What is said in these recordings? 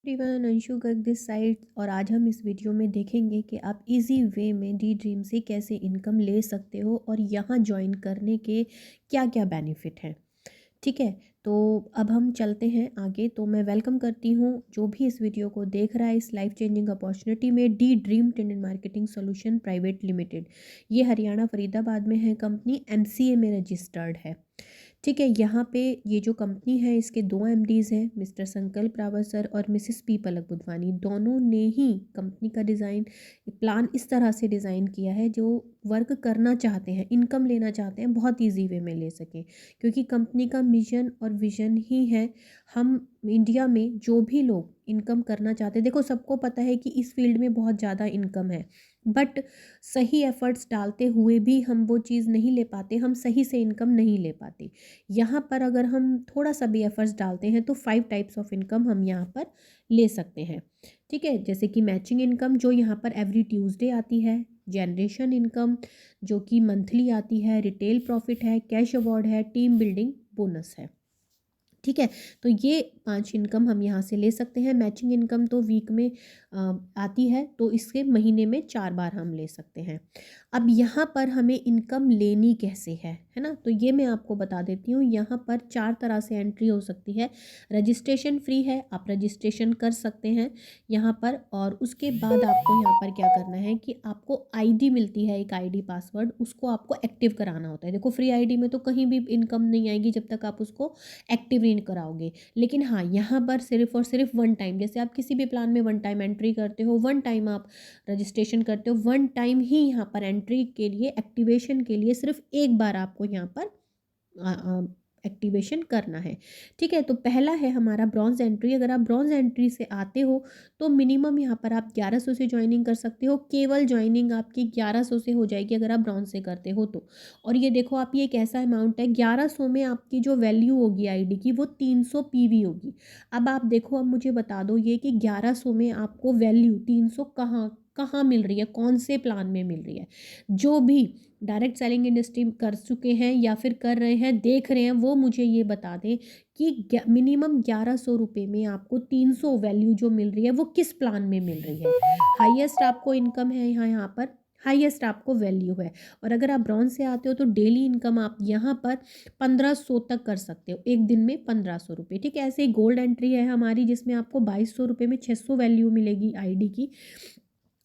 Everyone, Anshu Garg this side. और आज हम इस वीडियो में देखेंगे कि आप इजी वे में डी ड्रीम से कैसे इनकम ले सकते हो और यहाँ ज्वाइन करने के क्या क्या बेनिफिट हैं। ठीक है, तो अब हम चलते हैं आगे। तो मैं वेलकम करती हूँ जो भी इस वीडियो को देख रहा है इस लाइफ चेंजिंग अपॉर्चुनिटी में। The dream tendent marketing solution private limited, ये हरियाणा फरीदाबाद में है। कंपनी एमसीए में रजिस्टर्ड है। ठीक है, यहाँ पे ये जो कंपनी है इसके दो एमडीज़ हैं, मिस्टर संकल्प रावत सर और मिसिस पी पलक बुधवानी। दोनों ने ही कंपनी का डिज़ाइन प्लान इस तरह से डिज़ाइन किया है जो वर्क करना चाहते हैं, इनकम लेना चाहते हैं, बहुत ईजी वे में ले सकें। क्योंकि कंपनी का मिशन और विजन ही है, हम इंडिया में जो भी लोग इनकम करना चाहते हैं, देखो सबको पता है कि इस फील्ड में बहुत ज़्यादा इनकम है, बट सही एफर्ट्स डालते हुए भी हम वो चीज़ नहीं ले पाते, हम सही से इनकम नहीं ले पाते। यहाँ पर अगर हम थोड़ा सा भी एफर्ट्स डालते हैं तो 5 टाइप्स ऑफ इनकम हम यहाँ पर ले सकते हैं। ठीक है, जैसे कि मैचिंग इनकम जो यहाँ पर एवरी ट्यूसडे आती है, जनरेशन इनकम जो कि मंथली आती है, रिटेल प्रॉफिट है, कैश अवार्ड है, टीम बिल्डिंग बोनस है। ठीक है, तो ये 5 इनकम हम यहाँ से ले सकते हैं। मैचिंग इनकम तो वीक में आती है, तो इसके महीने में 4 बार हम ले सकते हैं। अब यहाँ पर हमें इनकम लेनी कैसे है ना, तो ये मैं आपको बता देती हूँ। यहाँ पर 4 तरह से एंट्री हो सकती है। रजिस्ट्रेशन फ्री है, आप रजिस्ट्रेशन कर सकते हैं यहाँ पर। और उसके बाद आपको यहाँ पर क्या करना है कि आपको आईडी मिलती है, एक आईडी पासवर्ड, उसको आपको एक्टिव कराना होता है। देखो फ्री आईडी में तो कहीं भी इनकम नहीं आएगी जब तक आप उसको एक्टिव नहीं कराओगे। लेकिन हाँ, यहाँ पर सिर्फ और सिर्फ वन टाइम, जैसे आप किसी भी प्लान में वन टाइम एंट्री करते हो, वन टाइम आप रजिस्ट्रेशन करते हो, वन टाइम ही यहाँ पर एंट्री के लिए, एक्टिवेशन के लिए सिर्फ एक बार आपको यहाँ पर एक्टिवेशन करना है। ठीक है, तो पहला है हमारा ब्रॉन्ज एंट्री। अगर आप ब्रॉन्ज एंट्री से आते हो तो मिनिमम यहाँ पर आप 1100 से ज्वाइनिंग कर सकते हो। केवल ज्वाइनिंग आपकी 1100 से हो जाएगी अगर आप ब्रॉन्ज से करते हो तो। और ये देखो आप, ये एक ऐसा अमाउंट है, 1100 में आपकी जो वैल्यू होगी आईडी की वो 300 पीवी होगी। अब आप देखो, अब मुझे बता दो ये कि 1100 में आपको वैल्यू 300 कहाँ कहाँ मिल रही है, कौन से प्लान में मिल रही है। जो भी डायरेक्ट सेलिंग इंडस्ट्री कर चुके हैं या फिर कर रहे हैं, देख रहे हैं, वो मुझे ये बता दें कि मिनिमम 1100 रुपये में आपको 300 वैल्यू जो मिल रही है वो किस प्लान में मिल रही है। हाईएस्ट आपको इनकम है यहाँ पर, हाईएस्ट आपको वैल्यू है। और अगर आप ब्रॉन्ज से आते हो तो डेली इनकम आप यहाँ पर 1500 तक कर सकते हो, एक दिन में 1500 रुपये। ठीक है, ऐसे ही गोल्ड एंट्री है हमारी जिसमें आपको 2200 रुपये में 600 वैल्यू मिलेगी आईडी की।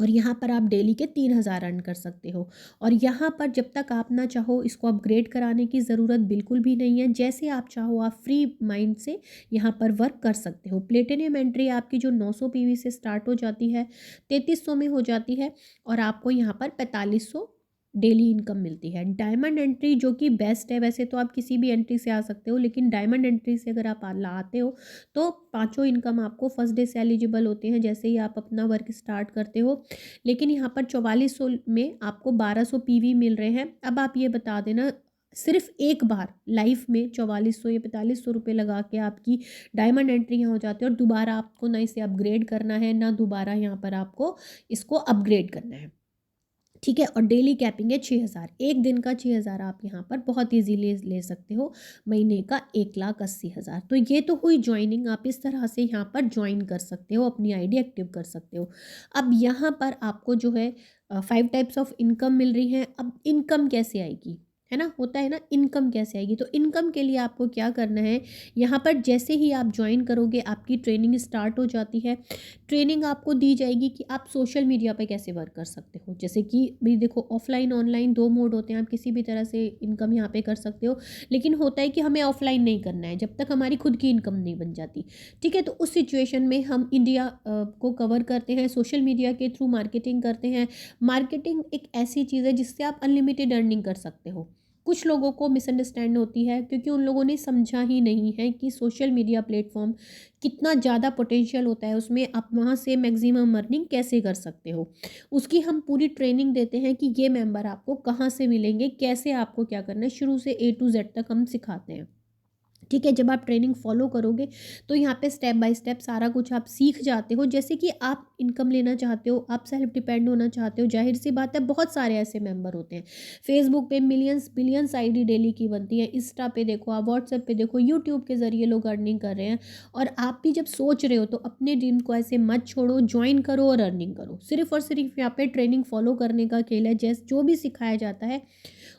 और यहाँ पर आप डेली के 3000 अर्न कर सकते हो। और यहाँ पर जब तक आप ना चाहो इसको अपग्रेड कराने की ज़रूरत बिल्कुल भी नहीं है। जैसे आप चाहो आप फ्री माइंड से यहाँ पर वर्क कर सकते हो। प्लेटिनियम एंट्री आपकी जो 900 पीवी से स्टार्ट हो जाती है, 3300 में हो जाती है और आपको यहाँ पर 4500 डेली इनकम मिलती है। डायमंड एंट्री जो कि बेस्ट है, वैसे तो आप किसी भी एंट्री से आ सकते हो, लेकिन डायमंड एंट्री से अगर आप आते हो तो पाँचों इनकम आपको फर्स्ट डे से एलिजिबल होते हैं जैसे ही आप अपना वर्क स्टार्ट करते हो। लेकिन यहाँ पर 4400 में आपको 1200 पीवी मिल रहे हैं। अब आप ये बता देना, सिर्फ एक बार लाइफ में 4400 या 4500 रुपये लगा के आपकी डायमंड एंट्री यहाँ हो जाती है और दोबारा आपको ना इसे अपग्रेड करना है, ना दोबारा यहाँ पर आपको इसको अपग्रेड करना है। ठीक है, और डेली कैपिंग है 6000, एक दिन का 6000 आप यहाँ पर बहुत इजीली ले सकते हो, महीने का 1,80,000। तो ये तो हुई ज्वाइनिंग, आप इस तरह से यहाँ पर ज्वाइन कर सकते हो, अपनी आईडी एक्टिव कर सकते हो। अब यहाँ पर आपको जो है 5 टाइप्स ऑफ इनकम मिल रही हैं। अब इनकम कैसे आएगी, है ना, होता है ना, इनकम कैसे आएगी। तो इनकम के लिए आपको क्या करना है, यहाँ पर जैसे ही आप ज्वाइन करोगे आपकी ट्रेनिंग स्टार्ट हो जाती है। ट्रेनिंग आपको दी जाएगी कि आप सोशल मीडिया पे कैसे वर्क कर सकते हो। जैसे कि भाई देखो, ऑफलाइन ऑनलाइन दो मोड होते हैं, आप किसी भी तरह से इनकम यहाँ पे कर सकते हो। लेकिन होता है कि हमें ऑफलाइन नहीं करना है जब तक हमारी खुद की इनकम नहीं बन जाती। ठीक है, तो उस सिचुएशन में हम इंडिया को कवर करते हैं, सोशल मीडिया के थ्रू मार्केटिंग करते हैं। मार्केटिंग एक ऐसी चीज़ है जिससे आप अनलिमिटेड अर्निंग कर सकते हो। कुछ लोगों को मिसअंडरस्टैंड होती है क्योंकि उन लोगों ने समझा ही नहीं है कि सोशल मीडिया प्लेटफॉर्म कितना ज़्यादा पोटेंशियल होता है उसमें, आप वहाँ से मैक्सिमम अर्निंग कैसे कर सकते हो। उसकी हम पूरी ट्रेनिंग देते हैं कि ये मेंबर आपको कहाँ से मिलेंगे, कैसे आपको क्या करना है, शुरू से A to Z तक हम सिखाते हैं। ठीक है, जब आप ट्रेनिंग फॉलो करोगे तो यहाँ पे स्टेप बाय स्टेप सारा कुछ आप सीख जाते हो। जैसे कि आप इनकम लेना चाहते हो, आप सेल्फ डिपेंड होना चाहते हो, जाहिर सी बात है बहुत सारे ऐसे मेंबर होते हैं। फेसबुक पे मिलियंस बिलियंस आईडी डेली की बनती है, इंस्टा पे देखो, आप व्हाट्सएप पे देखो, यूट्यूब के ज़रिए लोग अर्निंग कर रहे हैं। और आप भी जब सोच रहे हो तो अपने ड्रीम को ऐसे मत छोड़ो, ज्वाइन करो और अर्निंग करो। सिर्फ और सिर्फ यहाँ पे ट्रेनिंग फॉलो करने का खेल है। जैसे जो भी सिखाया जाता है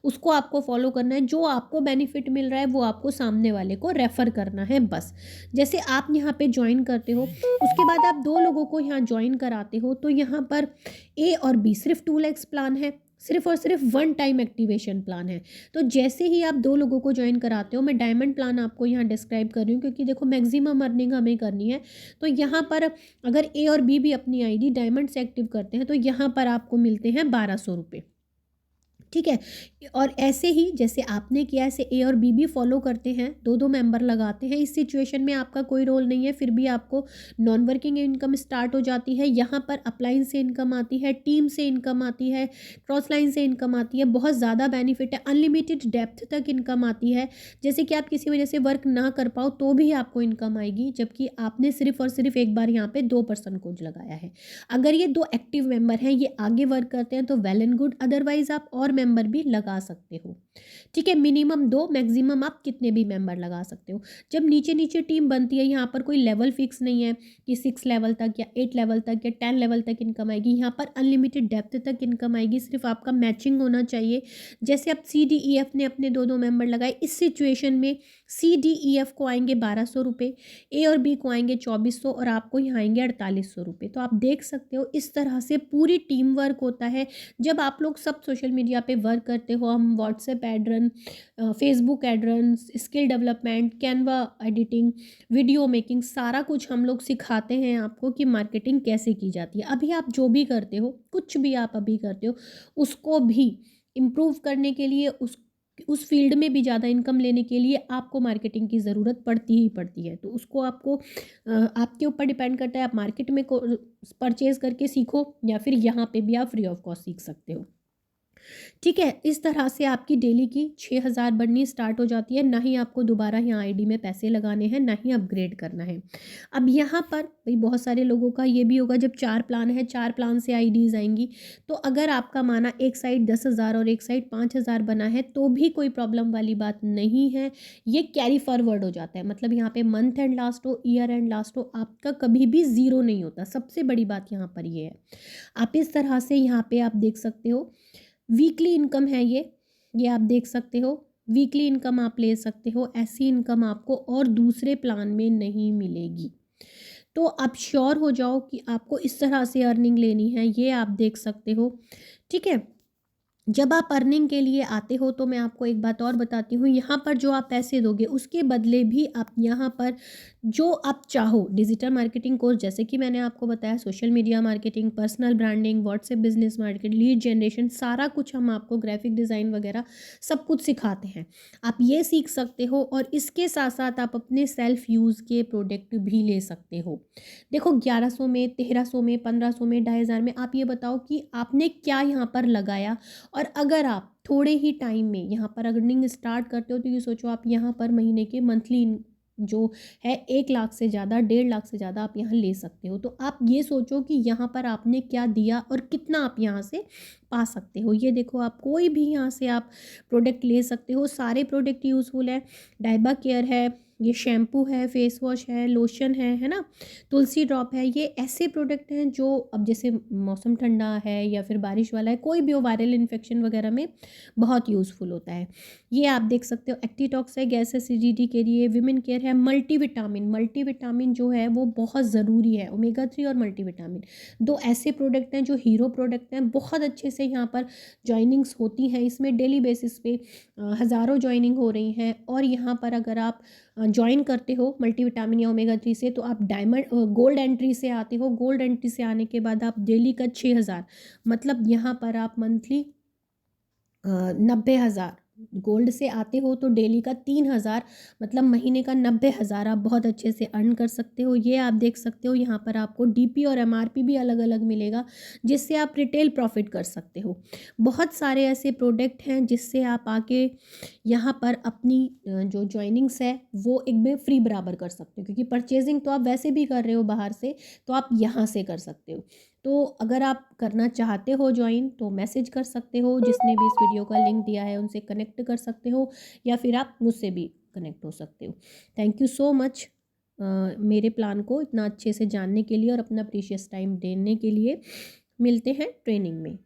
उसको आपको फॉलो करना है, जो आपको बेनिफिट मिल रहा है वो आपको सामने वाले को रेफ़र करना है बस। जैसे आप यहाँ पे ज्वाइन करते हो, उसके बाद आप 2 लोगों को यहाँ ज्वाइन कराते हो, तो यहाँ पर ए और बी सिर्फ 2 लैक्स प्लान है, सिर्फ और सिर्फ वन टाइम एक्टिवेशन प्लान है। तो जैसे ही आप 2 लोगों को ज्वाइन कराते हो, मैं डायमंड प्लान आपको यहाँ डिस्क्राइब कर रही हूँ क्योंकि देखो मैक्सिमम अर्निंग हमें करनी है। तो यहाँ पर अगर ए और बी भी अपनी आईडी डायमंड से एक्टिव करते हैं तो यहाँ पर आपको मिलते हैं 1200 रुपये। ठीक है। और ऐसे ही जैसे आपने किया, ऐसे ए और बी भी फॉलो करते हैं, 2-2 मेंबर लगाते हैं। इस सिचुएशन में आपका कोई रोल नहीं है, फिर भी आपको नॉन वर्किंग इनकम स्टार्ट हो जाती है। यहाँ पर अपलाइन से इनकम आती है, टीम से इनकम आती है, क्रॉस लाइन से इनकम आती है, बहुत ज़्यादा बेनिफिट है। अनलिमिटेड डेप्थ तक इनकम आती है। जैसे कि आप किसी वजह से वर्क ना कर पाओ तो भी आपको इनकम आएगी, जबकि आपने सिर्फ और सिर्फ एक बार यहाँ पे 2 पर्सन को लगाया है। अगर ये 2 एक्टिव मेंबर हैं, ये आगे वर्क करते हैं तो वेल एंड गुड, अदरवाइज आप और मेंबर भी लगा सकते हो। ठीक है, मिनिमम 2, मैक्सिमम आप कितने भी मेंबर लगा सकते हो। जब नीचे नीचे टीम बनती है, यहाँ पर कोई लेवल फिक्स नहीं है कि 6 लेवल तक या 8 लेवल तक या 10 लेवल तक इनकम आएगी। यहाँ पर अनलिमिटेड डेप्थ तक इनकम आएगी, सिर्फ आपका मैचिंग होना चाहिए। जैसे अब CDEF ने अपने 2-2 मेंबर लगाए, इस सिचुएशन में CDEF को आएंगे 1200 रुपये, ए और बी को आएंगे 2400 और आपको यहाँ आएंगे 4800 रुपये। तो आप देख सकते हो इस तरह से पूरी टीम वर्क होता है। जब आप लोग सब सोशल मीडिया पे वर्क करते हो, हम WhatsApp ad run, Facebook ad run, skill development, Canva editing, video making, सारा कुछ हम लोग सिखाते हैं आपको कि मार्केटिंग कैसे की जाती है। अभी आप जो भी करते हो, कुछ भी आप अभी करते हो, उसको भी इम्प्रूव करने के लिए, उस फील्ड में भी ज़्यादा इनकम लेने के लिए आपको मार्केटिंग की ज़रूरत पड़ती ही पड़ती है। तो उसको आपको आपके ऊपर डिपेंड करता है, आप मार्केट में परचेज़ करके सीखो या फिर यहाँ पे भी आप फ्री ऑफ कॉस्ट सीख सकते हो। ठीक है, इस तरह से आपकी डेली की 6000 बननी स्टार्ट हो जाती है। ना ही आपको दोबारा यहाँ आईडी में पैसे लगाने हैं, ना ही अपग्रेड करना है। अब यहाँ पर भाई बहुत सारे लोगों का ये भी होगा, जब 4 प्लान है, 4 प्लान से आईडीज़ आएंगी, तो अगर आपका माना एक साइड 10,000 और एक साइड 5,000 बना है तो भी कोई प्रॉब्लम वाली बात नहीं है। ये कैरी फॉरवर्ड हो जाता है, मतलब यहाँ पे मंथ एंड लास्ट हो, ईयर एंड लास्ट हो, आपका कभी भी ज़ीरो नहीं होता। सबसे बड़ी बात यहाँ पर ये है। आप इस तरह से यहाँ पे आप देख सकते हो, वीकली इनकम है ये आप देख सकते हो। वीकली इनकम आप ले सकते हो, ऐसी इनकम आपको और दूसरे प्लान में नहीं मिलेगी। तो आप श्योर हो जाओ कि आपको इस तरह से अर्निंग लेनी है, ये आप देख सकते हो। ठीक है, जब आप अर्निंग के लिए आते हो तो मैं आपको एक बात और बताती हूँ, यहाँ पर जो आप पैसे दोगे उसके बदले भी आप यहाँ पर जो आप चाहो डिजिटल मार्केटिंग कोर्स, जैसे कि मैंने आपको बताया, social media marketing, personal branding, WhatsApp business market, lead generation, सारा कुछ हम आपको, ग्राफिक डिज़ाइन वगैरह सब कुछ सिखाते हैं। आप ये सीख सकते हो और इसके साथ साथ आप अपने सेल्फ यूज़ के प्रोडक्ट भी ले सकते हो। देखो 1100 में, 1300 में, 1500 में, 2500 में, आप ये बताओ कि आपने क्या यहाँ पर लगाया। और अगर आप थोड़े ही टाइम में यहाँ पर अर्निंग स्टार्ट करते हो तो ये सोचो आप यहाँ पर महीने के मंथली जो है 1 लाख से ज़्यादा, 1.5 लाख से ज़्यादा आप यहाँ ले सकते हो। तो आप ये सोचो कि यहाँ पर आपने क्या दिया और कितना आप यहाँ से पा सकते हो। ये देखो, आप कोई भी यहाँ से आप प्रोडक्ट ले सकते हो, सारे प्रोडक्ट यूज़फुल है। डाइबा केयर है, ये शैम्पू है, फेस वॉश है, लोशन है ना, तुलसी ड्रॉप है। ये ऐसे प्रोडक्ट हैं जो अब जैसे मौसम ठंडा है या फिर बारिश वाला है, कोई भी हो, वायरल इन्फेक्शन वगैरह में बहुत यूज़फुल होता है। ये आप देख सकते हो। एक्टिटॉक्स है गैस एसिडिटी के लिए। विमेन केयर है। मल्टीविटामिन जो है वो बहुत ज़रूरी है, ओमेगा 3 और मल्टीविटामिन, 2 ऐसे प्रोडक्ट हैं जो हीरो प्रोडक्ट हैं। बहुत अच्छे से यहाँ पर जॉइनिंग्स होती हैं, इसमें डेली बेसिस पे हज़ारों जॉइनिंग हो रही हैं। और यहाँ पर अगर आप ज्वाइन करते हो मल्टीविटामिन या ओमेगा 3 से, तो आप डायमंड गोल्ड एंट्री से आते हो। गोल्ड एंट्री से आने के बाद आप डेली का 6000, मतलब यहाँ पर आप मंथली 90,000 गोल्ड से आते हो तो डेली का 3,000 मतलब महीने का 90,000 आप बहुत अच्छे से अर्न कर सकते हो। ये आप देख सकते हो यहाँ पर आपको डीपी और एमआरपी भी अलग अलग मिलेगा, जिससे आप रिटेल प्रॉफिट कर सकते हो। बहुत सारे ऐसे प्रोडक्ट हैं जिससे आप आके यहाँ पर अपनी जो ज्वाइनिंग्स है वो एक में फ्री बराबर कर सकते हो, क्योंकि परचेजिंग तो आप वैसे भी कर रहे हो बाहर से, तो आप यहाँ से कर सकते हो। तो अगर आप करना चाहते हो ज्वाइन तो मैसेज कर सकते हो, जिसने भी इस वीडियो का लिंक दिया है उनसे कनेक्ट कर सकते हो, या फिर आप मुझसे भी कनेक्ट हो सकते हो। थैंक यू सो मच मेरे प्लान को इतना अच्छे से जानने के लिए और अपना प्रीशियस टाइम देने के लिए। मिलते हैं ट्रेनिंग में।